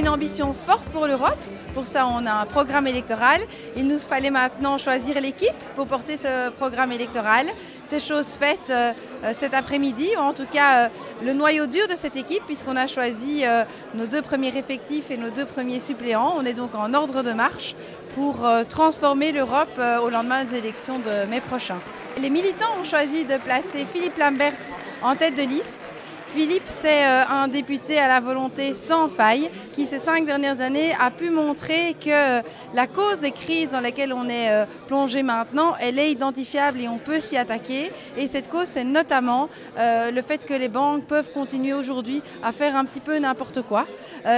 une ambition forte pour l'Europe. Pour ça, on a un programme électoral. Il nous fallait maintenant choisir l'équipe pour porter ce programme électoral. C'est chose faite cet après-midi, ou en tout cas le noyau dur de cette équipe, puisqu'on a choisi nos 2 premiers effectifs et nos 2 premiers suppléants. On est donc en ordre de marche pour transformer l'Europe au lendemain des élections de mai prochain. Les militants ont choisi de placer Philippe Lamberts en tête de liste. Philippe, c'est un député à la volonté sans faille qui, ces 5 dernières années, a pu montrer que la cause des crises dans lesquelles on est plongé maintenant, elle est identifiable et on peut s'y attaquer. Et cette cause, c'est notamment le fait que les banques peuvent continuer aujourd'hui à faire un petit peu n'importe quoi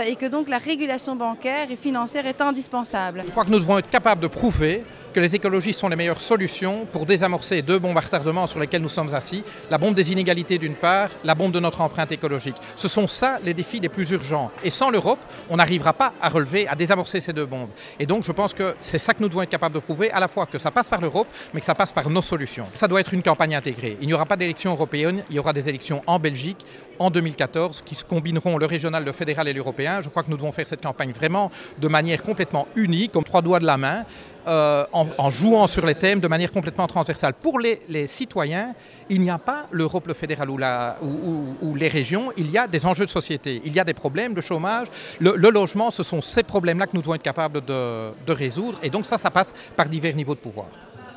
et que donc la régulation bancaire et financière est indispensable. Je crois que nous devons être capables de prouver que les écologistes sont les meilleures solutions pour désamorcer 2 bombes à retardement sur lesquelles nous sommes assis, la bombe des inégalités d'une part, la bombe de notre empreinte écologique. Ce sont ça les défis les plus urgents. Et sans l'Europe, on n'arrivera pas à relever, à désamorcer ces 2 bombes. Et donc je pense que c'est ça que nous devons être capables de prouver, à la fois que ça passe par l'Europe, mais que ça passe par nos solutions. Ça doit être une campagne intégrée. Il n'y aura pas d'élections européennes, il y aura des élections en Belgique en 2014 qui se combineront le régional, le fédéral et l'européen. Je crois que nous devons faire cette campagne vraiment de manière complètement unie, comme 3 doigts de la main. En jouant sur les thèmes de manière complètement transversale. Pour les citoyens, il n'y a pas l'Europe, le fédéral ou les régions, il y a des enjeux de société, il y a des problèmes, le chômage, le logement, ce sont ces problèmes-là que nous devons être capables de résoudre et donc ça passe par divers niveaux de pouvoir.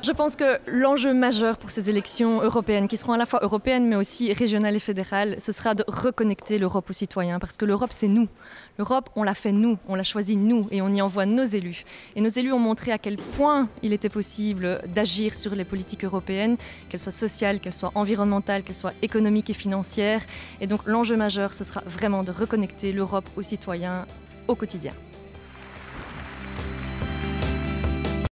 Je pense que l'enjeu majeur pour ces élections européennes, qui seront à la fois européennes mais aussi régionales et fédérales, ce sera de reconnecter l'Europe aux citoyens. Parce que l'Europe, c'est nous. L'Europe, on l'a fait nous, on l'a choisi nous et on y envoie nos élus. Et nos élus ont montré à quel point il était possible d'agir sur les politiques européennes, qu'elles soient sociales, qu'elles soient environnementales, qu'elles soient économiques et financières. Et donc l'enjeu majeur, ce sera vraiment de reconnecter l'Europe aux citoyens au quotidien.